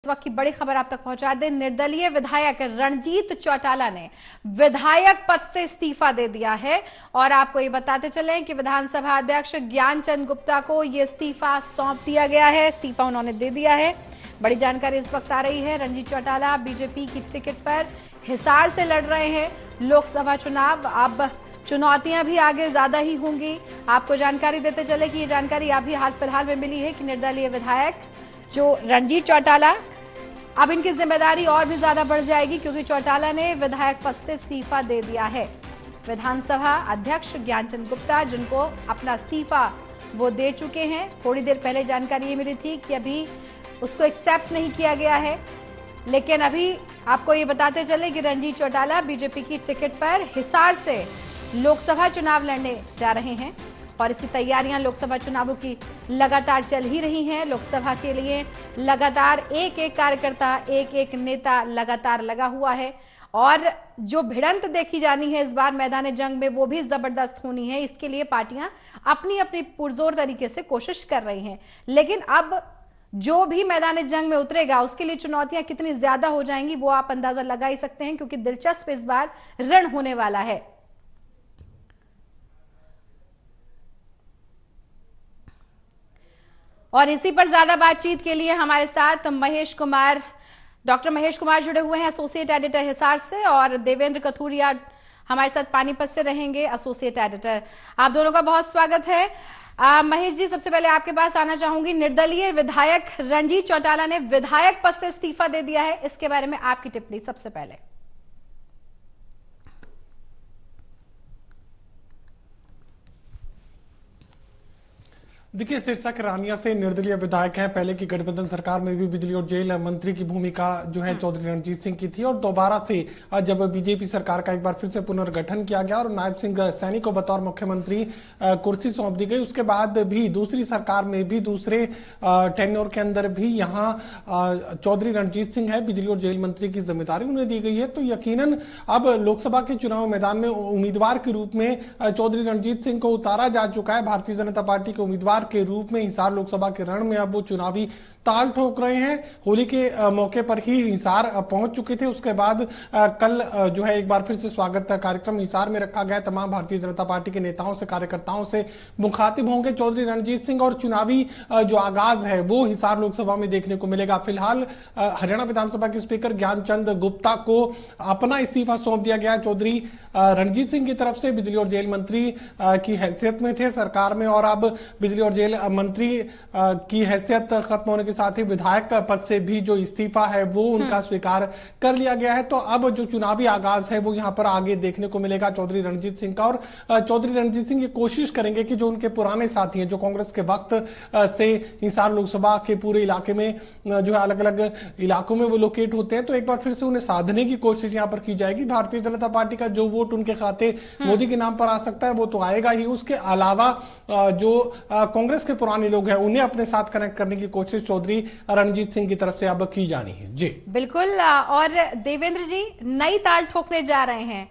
इस वक्त की बड़ी खबर आप तक पहुंचा दें। निर्दलीय विधायक रणजीत चौटाला ने विधायक पद से इस्तीफा दे दिया है और आपको ये बताते चलें कि विधानसभा अध्यक्ष ज्ञानचंद गुप्ता को ये इस्तीफा सौंप दिया गया है। इस्तीफा उन्होंने दे दिया है। बड़ी जानकारी इस वक्त आ रही है। रणजीत चौटाला बीजेपी की टिकट पर हिसार से लड़ रहे हैं लोकसभा चुनाव। अब चुनौतियां भी आगे ज्यादा ही होंगी। आपको जानकारी देते चले कि ये जानकारी अभी हाल फिलहाल में मिली है कि निर्दलीय विधायक जो रणजीत चौटाला, अब इनकी जिम्मेदारी और भी ज्यादा बढ़ जाएगी क्योंकि चौटाला ने विधायक पद से इस्तीफा दे दिया है। विधानसभा अध्यक्ष ज्ञानचंद गुप्ता जिनको अपना इस्तीफा वो दे चुके हैं। थोड़ी देर पहले जानकारी ये मिली थी कि अभी उसको एक्सेप्ट नहीं किया गया है, लेकिन अभी आपको ये बताते चले कि रणजीत चौटाला बीजेपी की टिकट पर हिसार से लोकसभा चुनाव लड़ने जा रहे हैं और इसकी तैयारियां लोकसभा चुनावों की लगातार चल ही रही हैं। लोकसभा के लिए लगातार एक एक कार्यकर्ता, एक एक नेता लगातार लगा हुआ है और जो भिड़ंत देखी जानी है इस बार मैदान जंग में वो भी जबरदस्त होनी है। इसके लिए पार्टियां अपनी अपनी पुरजोर तरीके से कोशिश कर रही हैं, लेकिन अब जो भी मैदान जंग में उतरेगा उसके लिए चुनौतियां कितनी ज्यादा हो जाएंगी वो आप अंदाजा लगा ही सकते हैं, क्योंकि दिलचस्प इस बार रण होने वाला है। और इसी पर ज्यादा बातचीत के लिए हमारे साथ डॉक्टर महेश कुमार जुड़े हुए हैं, एसोसिएट एडिटर हिसार से, और देवेंद्र कथुरिया हमारे साथ पानीपत से रहेंगे, एसोसिएट एडिटर। आप दोनों का बहुत स्वागत है। महेश जी, सबसे पहले आपके पास आना चाहूंगी। निर्दलीय विधायक रणजीत चौटाला ने विधायक पद से इस्तीफा दे दिया है, इसके बारे में आपकी टिप्पणी सबसे पहले। देखिए, सिरसा के रानिया से निर्दलीय विधायक हैं। पहले की गठबंधन सरकार में भी बिजली और जेल मंत्री की भूमिका जो है चौधरी रणजीत सिंह की थी और दोबारा से जब बीजेपी सरकार का एक बार फिर से पुनर्गठन किया गया और नायब सिंह सैनी को बतौर मुख्यमंत्री कुर्सी सौंप दी गई, उसके बाद भी दूसरी सरकार में भी दूसरे टेन्योर के अंदर भी यहाँ चौधरी रणजीत सिंह है, बिजली और जेल मंत्री की जिम्मेदारी उन्हें दी गई है। तो यकीनन अब लोकसभा के चुनाव मैदान में उम्मीदवार के रूप में चौधरी रणजीत सिंह को उतारा जा चुका है। भारतीय जनता पार्टी के उम्मीदवार के रूप में हिसार लोकसभा के रण में अब वो चुनावी ताल ठोक रहे हैं। होली के मौके पर ही हिसार पहुंच चुके थे। उसके बाद कल जो है एक बार फिर से स्वागत कार्यक्रम हिसार में रखा गया। तमाम भारतीय जनता पार्टी के नेताओं से, कार्यकर्ताओं से मुखातिब होंगे चौधरी रणजीत सिंह और चुनावी जो आगाज है वो हिसार लोकसभा में देखने को मिलेगा। फिलहाल हरियाणा विधानसभा के स्पीकर ज्ञानचंद गुप्ता को अपना इस्तीफा सौंप दिया गया। चौधरी रणजीत सिंह की तरफ से बिजली और जेल मंत्री की हैसियत में थे सरकार में और अब बिजली और जेल मंत्री की हैसियत खत्म होने के साथ ही विधायक पद से भी जो इस्तीफा है वो उनका स्वीकार कर लिया गया है। तो अब जो चुनावी आगाज है वो यहाँ पर आगे देखने को मिलेगा चौधरी रणजीत सिंह का। और चौधरी रणजीत सिंह ये कोशिश करेंगे कि जो उनके पुराने साथी हैं, जो कांग्रेस के वक्त से हिसार लोकसभा के पूरे इलाके में जो है अलग अलग इलाकों में वो लोकेट होते हैं, तो एक बार फिर से उन्हें साधने की कोशिश यहाँ पर की जाएगी। भारतीय जनता पार्टी का जो वोट उनके खाते मोदी के नाम पर आ सकता है वो तो आएगा ही, उसके अलावा जो कांग्रेस के पुराने लोग हैं उन्हें अपने साथ कनेक्ट करने की कोशिश चौधरी रणजीत सिंह की तरफ से अब की जानी है। जी बिल्कुल। और देवेंद्र जी, नई ताल ठोकने जा रहे हैं,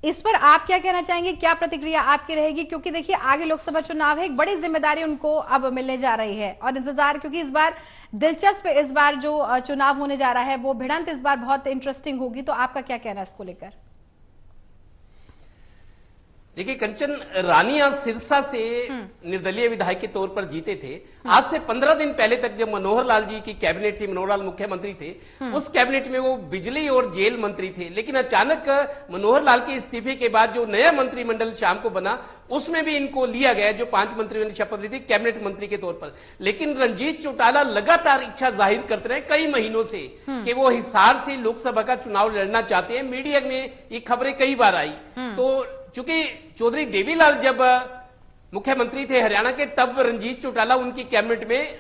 इस पर आप क्या कहना चाहेंगे? क्या प्रतिक्रिया आपकी रहेगी? क्योंकि देखिए आगे लोकसभा चुनाव है, एक बड़ी जिम्मेदारी उनको अब मिलने जा रही है और इंतजार, क्योंकि इस बार दिलचस्प, इस बार जो चुनाव होने जा रहा है वो भिड़ंत इस बार बहुत इंटरेस्टिंग होगी। तो आपका क्या कहना है इसको लेकर? देखिए, कंचन रानिया सिरसा से निर्दलीय विधायक के तौर पर जीते थे। आज से 15 दिन पहले तक जब मनोहर लाल जी की कैबिनेट थी, मनोहर लाल मुख्यमंत्री थे, उस कैबिनेट में वो बिजली और जेल मंत्री थे। लेकिन अचानक मनोहर लाल के इस्तीफे के बाद जो नया मंत्रिमंडल शाम को बना उसमें भी इनको लिया गया, जो 5 मंत्रियों ने शपथ ली थी कैबिनेट मंत्री के तौर पर। लेकिन रणजीत चौटाला लगातार इच्छा जाहिर करते रहे कई महीनों से कि वो हिसार से लोकसभा का चुनाव लड़ना चाहते हैं। मीडिया में ये खबरें कई बार आई। तो चूंकि चौधरी देवीलाल जब मुख्यमंत्री थे हरियाणा के, तब रणजीत चौटाला उनकी कैबिनेट में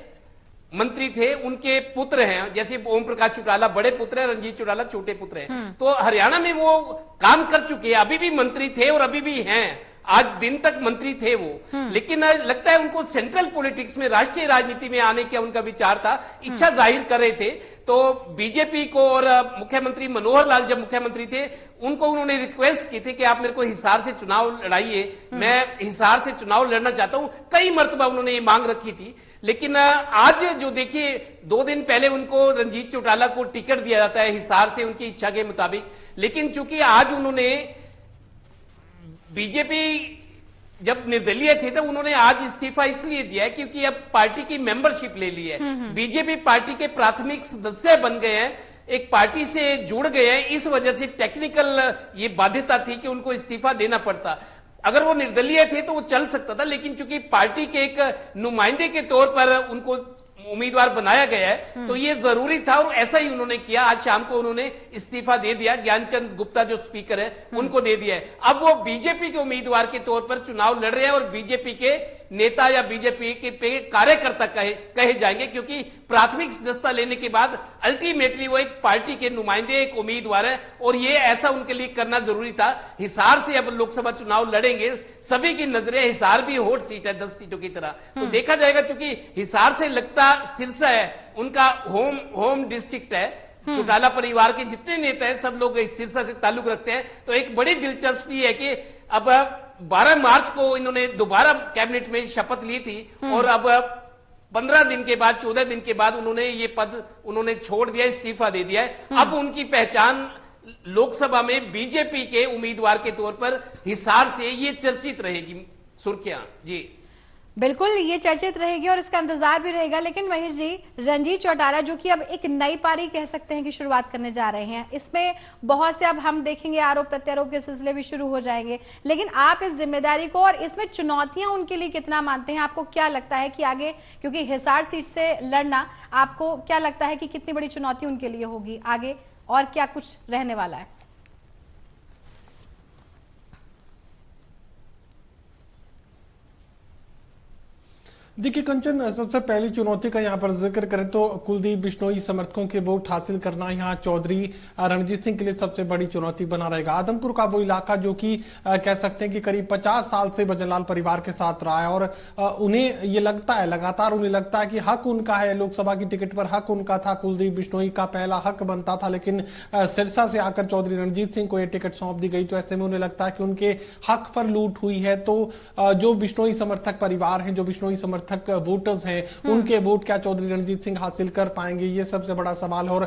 मंत्री थे। उनके पुत्र हैं, जैसे ओम प्रकाश चौटाला बड़े पुत्र हैं, रणजीत चौटाला छोटे पुत्र हैं। तो हरियाणा में वो काम कर चुके हैं, अभी भी मंत्री थे और अभी भी हैं। आज दिन तक मंत्री थे वो, लेकिन लगता है उनको सेंट्रल पॉलिटिक्स में, राष्ट्रीय राजनीति में आने का उनका विचार था, इच्छा जाहिर कर रहे थे। तो बीजेपी को और मुख्यमंत्री मनोहर लाल जब मुख्यमंत्री थे उनको उन्होंने रिक्वेस्ट की थी कि आप मेरे को हिसार से चुनाव लड़ाइए, मैं हिसार से चुनाव लड़ना चाहता हूं। कई मर्तबा उन्होंने ये मांग रखी थी। लेकिन आज जो देखिए 2 दिन पहले उनको रणजीत चौटाला को टिकट दिया जाता है हिसार से उनकी इच्छा के मुताबिक, लेकिन चूंकि आज उन्होंने बीजेपी जब निर्दलीय थे तो उन्होंने आज इस्तीफा इसलिए दिया है क्योंकि अब पार्टी की मेंबरशिप ले ली है, बीजेपी पार्टी के प्राथमिक सदस्य बन गए हैं, एक पार्टी से जुड़ गए हैं। इस वजह से टेक्निकल ये बाध्यता थी कि उनको इस्तीफा देना पड़ता। अगर वो निर्दलीय थे तो वो चल सकता था, लेकिन चूंकि पार्टी के एक नुमाइंदे के तौर पर उनको उम्मीदवार बनाया गया है तो ये जरूरी था और ऐसा ही उन्होंने किया। आज शाम को उन्होंने इस्तीफा दे दिया, ज्ञानचंद गुप्ता जो स्पीकर है उनको दे दिया है। अब वो बीजेपी के उम्मीदवार के तौर पर चुनाव लड़ रहे हैं और बीजेपी के नेता या बीजेपी के कार्यकर्ता कहे जाएंगे, क्योंकि प्राथमिक सदस्यता लेने के बाद अल्टीमेटली वो एक पार्टी के नुमाइंदे, एक उम्मीदवार है और ये ऐसा उनके लिए करना जरूरी था। हिसार से अब लोकसभा चुनाव लड़ेंगे, सभी की नजरें हिसार भी हॉट सीट है 10 सीटों की तरह, तो देखा जाएगा। क्योंकि हिसार से लगता सिरसा है, उनका होम डिस्ट्रिक्ट है, चौटाला परिवार के जितने नेता हैं सब लोग सिरसा से ताल्लुक रखते हैं। तो एक बड़ी दिलचस्पी है कि अब 12 मार्च को इन्होंने दोबारा कैबिनेट में शपथ ली थी और अब 15 दिन के बाद 14 दिन के बाद उन्होंने ये पद उन्होंने छोड़ दिया, इस्तीफा दे दिया है। अब उनकी पहचान लोकसभा में बीजेपी के उम्मीदवार के तौर पर हिसार से ये चर्चित रहेगी सुर्खियां। जी बिल्कुल, ये चर्चित रहेगी और इसका इंतजार भी रहेगा। लेकिन महेश जी, रणजीत चौटाला जो कि अब एक नई पारी कह सकते हैं कि शुरुआत करने जा रहे हैं, इसमें बहुत से अब हम देखेंगे आरोप प्रत्यारोप के सिलसिले भी शुरू हो जाएंगे, लेकिन आप इस जिम्मेदारी को और इसमें चुनौतियां उनके लिए कितना मानते हैं? आपको क्या लगता है कि आगे, क्योंकि हिसार सीट से लड़ना, आपको क्या लगता है कि कितनी बड़ी चुनौती उनके लिए होगी आगे और क्या कुछ रहने वाला है? देखिए कंचन, सबसे पहली चुनौती का यहाँ पर जिक्र करें तो कुलदीप बिश्नोई समर्थकों के वोट हासिल करना यहाँ चौधरी रणजीत सिंह के लिए सबसे बड़ी चुनौती बना रहेगा। आदमपुर का वो इलाका जो कि कह सकते हैं कि करीब 50 साल से भजनलाल परिवार के साथ रहा है और उन्हें ये लगता है, लगातार उन्हें लगता है कि हक उनका है, लोकसभा की टिकट पर हक उनका था, कुलदीप बिश्नोई का पहला हक बनता था, लेकिन सिरसा से आकर चौधरी रणजीत सिंह को यह टिकट सौंप दी गई। तो ऐसे में उन्हें लगता है कि उनके हक पर लूट हुई है। तो जो बिश्नोई समर्थक परिवार है, जो बिश्नोई समर्थक वोटर्स हैं, उनके वोट क्या चौधरी रणजीत सिंह हासिल कर पाएंगे, ये सबसे बड़ा सवाल है। और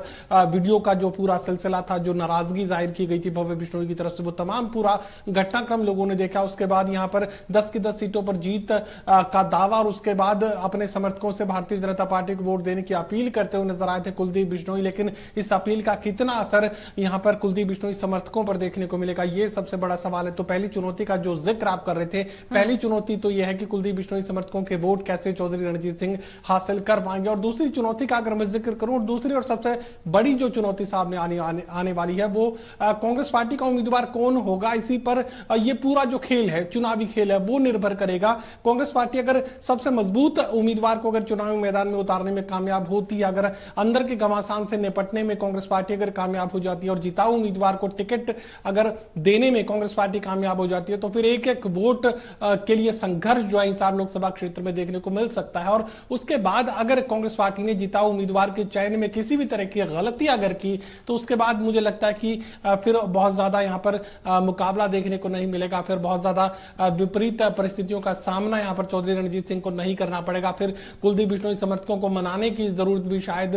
वीडियो का जो पूरा सिलसिला था, जो नाराजगी जाहिर की गई थी भव्य बिश्नोई की तरफ से, वो तमाम पूरा घटनाक्रम लोगों ने देखा। उसके बाद यहां पर 10 की 10 सीटों पर जीत का दावा और उसके बाद अपने समर्थकों से भारतीय जनता पार्टी को वोट देने की अपील करते हुए नजर आए थे कुलदीप बिश्नोई। लेकिन इस अपील का कितना असर यहां पर कुलदीप बिश्नोई समर्थकों पर देखने को मिलेगा, ये सबसे बड़ा सवाल है। तो पहली चुनौती का जो जिक्र आप कर रहे थे, पहली चुनौती तो यह है कि कुलदीप बिश्नोई समर्थकों के वोट कैसे चौधरी रणजीत सिंह हासिल कर पाएंगे। और दूसरी चुनौती का अगर मैं जिक्र करूं, और दूसरी और सबसे बड़ी जो चुनौती सामने आने वाली है वो कांग्रेस पार्टी का उम्मीदवार कौन होगा। इसी पर ये पूरा जो खेल है, चुनावी खेल है, वो निर्भर करेगा। कांग्रेस पार्टी अगर सबसे मजबूत उम्मीदवार को अगर चुनावी मैदान में उतारने में कामयाब होती है, अगर अंदर के घमासान से निपटने में कांग्रेस पार्टी अगर कामयाब हो जाती है और जिताऊ उम्मीदवार को टिकट अगर देने में कांग्रेस पार्टी कामयाब हो जाती है, तो फिर एक एक वोट के लिए संघर्ष जो है हिसार लोकसभा क्षेत्र में देखने को मिल सकता है। और उसके बाद अगर कांग्रेस पार्टी ने जिताऊ उम्मीदवार के चयन में किसी भी तरह की गलती अगर की, तो उसके बाद मुझे लगता है कि फिर बहुत ज्यादा यहां पर मुकाबला देखने को नहीं मिलेगा, फिर बहुत ज्यादा विपरीत परिस्थितियों का सामना यहां पर चौधरी रणजीत सिंह को नहीं करना पड़ेगा। फिर कुलदीप बिश्नोई समर्थकों को मनाने की जरूरत भी शायद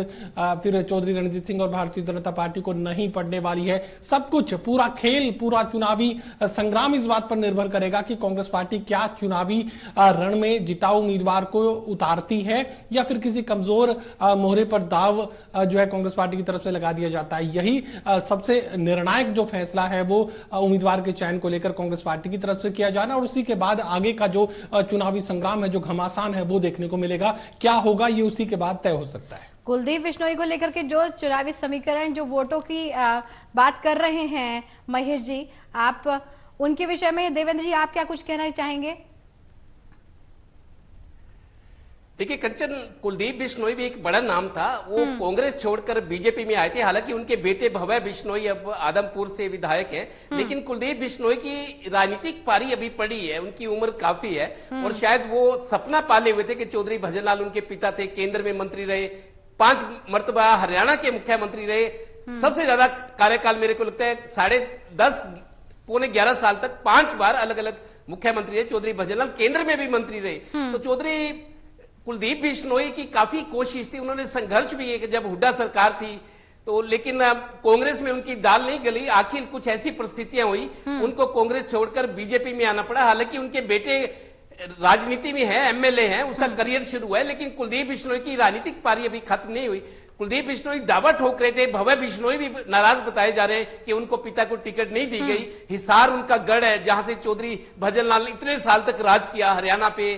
फिर चौधरी रणजीत सिंह और भारतीय जनता पार्टी को नहीं पड़ने वाली है। सब कुछ, पूरा खेल, पूरा चुनावी संग्राम इस बात पर निर्भर करेगा कि कांग्रेस पार्टी क्या चुनावी रण में जिताऊ उम्मीदवार को उतारती है या फिर किसी कमजोर मोहरे पर दाव जो है कांग्रेस पार्टी की तरफ से लगा दिया जाता है। यही सबसे निर्णायक जो फैसला है वो उम्मीदवार के चयन को लेकर कांग्रेस पार्टी की तरफ से किया जाना, और उसी के बाद आगे का जो चुनावी संग्राम है, जो घमासान है, वो देखने को मिलेगा। क्या होगा ये उसी के बाद तय हो सकता है। कुलदीप बिश्नोई को लेकर के जो चुनावी समीकरण, जो वोटों की बात कर रहे हैं महेश जी, आप उनके विषय में, देवेंद्र जी आप क्या कुछ कहना चाहेंगे? देखिए कंचन, कुलदीप बिश्नोई भी एक बड़ा नाम था, वो कांग्रेस छोड़कर बीजेपी में आए थे। हालांकि उनके बेटे भव्य बिश्नोई अब आदमपुर से विधायक हैं, लेकिन कुलदीप बिश्नोई की राजनीतिक पारी अभी पड़ी है, उनकी उम्र काफी है और शायद वो सपना पाले हुए थे कि चौधरी भजनलाल उनके पिता थे, केंद्र में मंत्री रहे, 5 मर्तबा हरियाणा के मुख्यमंत्री रहे। सबसे ज्यादा कार्यकाल मेरे को लगता है 10.5 पौने 11 साल तक 5 बार अलग अलग मुख्यमंत्री रहे चौधरी भजनलाल। केंद्र में भी मंत्री रहे। तो चौधरी कुलदीप बिश्नोई की काफी कोशिश थी, उन्होंने संघर्ष भी किया जब हुड्डा सरकार थी तो, लेकिन कांग्रेस में उनकी दाल नहीं गली। आखिर कुछ ऐसी परिस्थितियां हुई, उनको कांग्रेस छोड़कर बीजेपी में आना पड़ा। हालांकि उनके बेटे राजनीति में है, एमएलए हैं, उसका करियर शुरू हुआ है, लेकिन कुलदीप बिश्नोई की राजनीतिक पारी अभी खत्म नहीं हुई। कुलदीप बिश्नोई दावा ठोक रहे थे, भव्य बिश्नोई भी नाराज बताए जा रहे हैं कि उनको पिता को टिकट नहीं दी गई। हिसार उनका गढ़ है जहां से चौधरी भजनलाल ने इतने साल तक राज किया, हरियाणा पे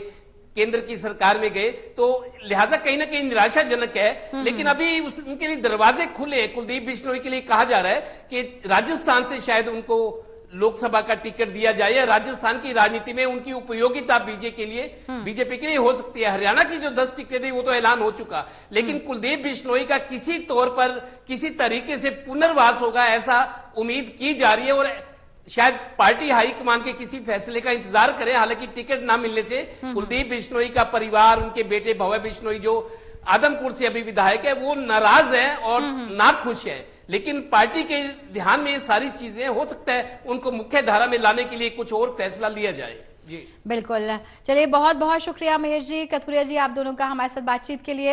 केंद्र की सरकार में गए, तो लिहाजा कहीं ना कहीं निराशाजनक है। लेकिन अभी उनके लिए दरवाजे खुले हैं। कुलदीप बिश्नोई के लिए कहा जा रहा है कि राजस्थान से शायद उनको लोकसभा का टिकट दिया जाए, या राजस्थान की राजनीति में उनकी उपयोगिता बीजेपी के लिए हो सकती है। हरियाणा की जो 10 टिकटें थी वो तो ऐलान हो चुका, लेकिन कुलदीप बिश्नोई का किसी तौर पर किसी तरीके से पुनर्वास होगा ऐसा उम्मीद की जा रही है, और शायद पार्टी हाईकमान के किसी फैसले का इंतजार करें। हालांकि टिकट ना मिलने से कुलदीप बिश्नोई का परिवार, उनके बेटे भव्य बिश्नोई जो आदमपुर से अभी विधायक है, वो नाराज है और नाखुश है। लेकिन पार्टी के ध्यान में ये सारी चीजें, हो सकता है उनको मुख्य धारा में लाने के लिए कुछ और फैसला लिया जाए। जी बिल्कुल। चलिए, बहुत बहुत शुक्रिया महेश जी, कथुरिया जी, आप दोनों का हमारे साथ बातचीत के लिए।